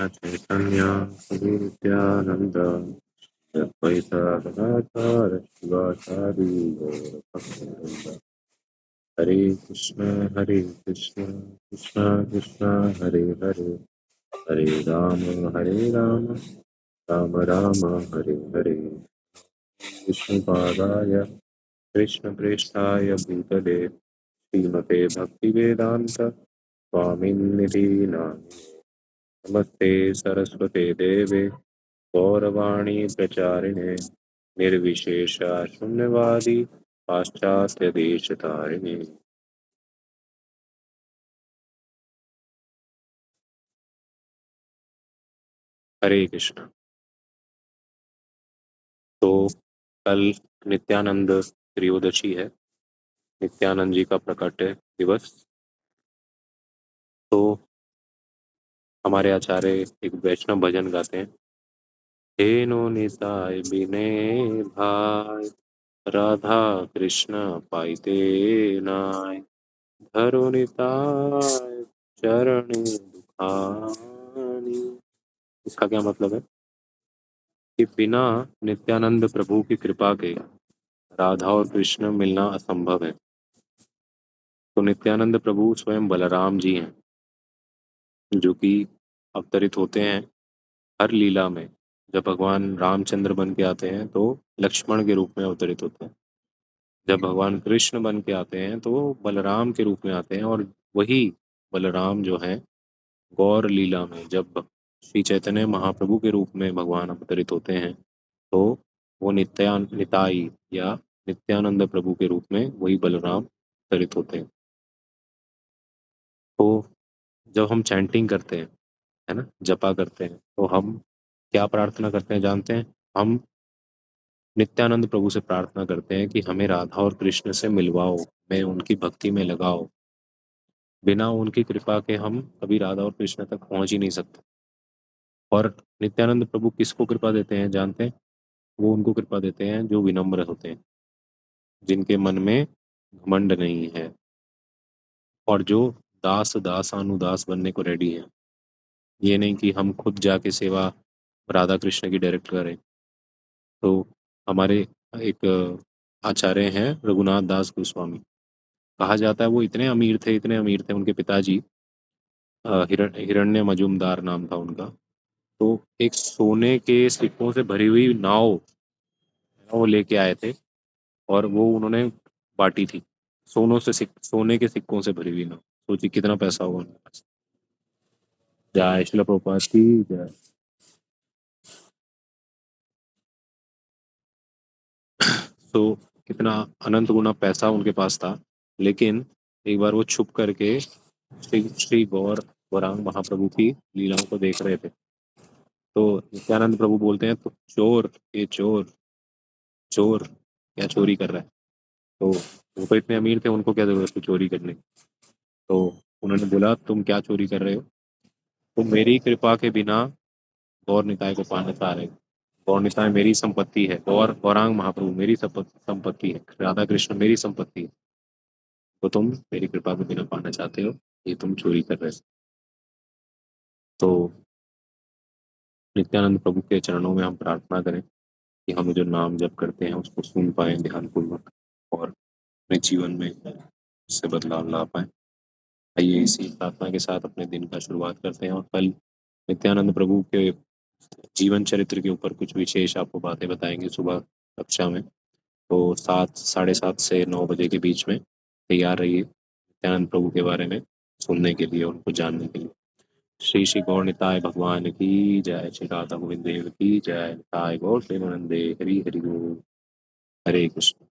चैतन्य प्रभु नित्यानंद द्वैता गदाधर शिवाचार्य गौरभक्तवृंद। हरे कृष्ण कृष्ण कृष्ण हरे हरे, हरे राम राम राम हरे हरे। विष्णुपादाय कृष्णप्रेष्ठाय भूतले श्रीमते भक्तिवेदांत स्वामिन्निधि नामिने। नमस्ते सरस्वते देवे गौरवाणी प्रचारिणे निर्विशेष शून्यवादी पाश्चात्य देशतारिणे। हरे कृष्ण। तो कल नित्यानंद त्रयोदशी है, नित्यानंद जी का प्रकट दिवस। तो हमारे आचार्य एक वैष्णव भजन गाते हैं। हेनो निताय बिने भाई, राधा कृष्ण पाइते नाय। धरो निताय चरण दुखानी। इसका क्या मतलब है कि बिना नित्यानंद प्रभु की कृपा के राधा और कृष्ण मिलना असंभव है। तो नित्यानंद प्रभु स्वयं बलराम जी हैं, जो कि अवतरित होते हैं हर लीला में। जब भगवान रामचंद्र बन के आते हैं तो लक्ष्मण के रूप में अवतरित होते हैं। जब भगवान कृष्ण बन के आते हैं तो बलराम के रूप में आते हैं। और वही बलराम जो हैं गौर लीला में जब श्री चैतन्य महाप्रभु के रूप में भगवान अवतरित होते हैं तो वो निताई या नित्यानंद प्रभु के रूप में वही बलराम अवतरित होते हैं। तो जब हम चैंटिंग करते हैं, है ना, जपा करते हैं, तो हम क्या प्रार्थना करते हैं जानते हैं? हम नित्यानंद प्रभु से प्रार्थना करते हैं कि हमें राधा और कृष्ण से मिलवाओ, मैं उनकी भक्ति में लगाओ। बिना उनकी कृपा के हम कभी राधा और कृष्ण तक पहुंच ही नहीं सकते। और नित्यानंद प्रभु किसको कृपा देते हैं जानते हैं? वो उनको कृपा देते हैं जो विनम्र होते हैं, जिनके मन में घमंड नहीं है, और जो दासानुदास बनने को रेडी हैं। ये नहीं कि हम खुद जाके सेवा राधा कृष्ण की डायरेक्ट करें। तो हमारे एक आचार्य हैं रघुनाथ दास गोस्वामी। कहा जाता है वो इतने अमीर थे, उनके पिताजी हिरण्य मजूमदार नाम था उनका। तो एक सोने के सिक्कों से भरी हुई नाव वो लेके आए थे, और वो उन्होंने बांटी थी। सोने के सिक्कों से भरी हुई नाव। सोचिए कितना पैसा हुआ उनके पास। जय श्रील प्रभुपाद की जय। तो कितना अनंत गुना पैसा उनके पास था, लेकिन एक बार वो छुप करके श्री श्री गौरांग महाप्रभु की लीलाओं को देख रहे थे। तो नित्यानंद प्रभु बोलते हैं, तो चोर, ये चोर चोर क्या चोरी कर रहा है? तो वो तो इतने अमीर थे, उनको क्या जरूरत थी चोरी करने की? तो उन्होंने बोला, तुम क्या चोरी कर रहे हो? तुम मेरी कृपा के बिना गौर निताय को पाना चाह रहे हो। गौर निताय मेरी संपत्ति है, गौरांग महाप्रभु मेरी संपत्ति है, राधा कृष्ण मेरी संपत्ति है। तो तुम मेरी कृपा के बिना पाना चाहते हो, ये तुम चोरी कर रहे हो। तो नित्यानंद प्रभु के चरणों में हम प्रार्थना करें कि हम जो नाम जप करते हैं उसको सुन पाए ध्यानपूर्वक, और अपने जीवन में उससे बदलाव ला पाए। आइए इसी प्रार्थना के साथ अपने दिन का शुरुआत करते हैं, और कल नित्यानंद प्रभु के जीवन चरित्र के ऊपर कुछ विशेष आपको बातें बताएंगे सुबह कक्षा में। तो 7, 7:30 से 9 बजे के बीच में तैयार रहिए नित्यानंद प्रभु के बारे में सुनने के लिए, उनको जानने के लिए। श्री श्री गौर निताय भगवान की जय। श्री राधा गोविंद देव की जय। निताय गौर प्रेमानंदे। हरि हरि बोल। हरे कृष्ण।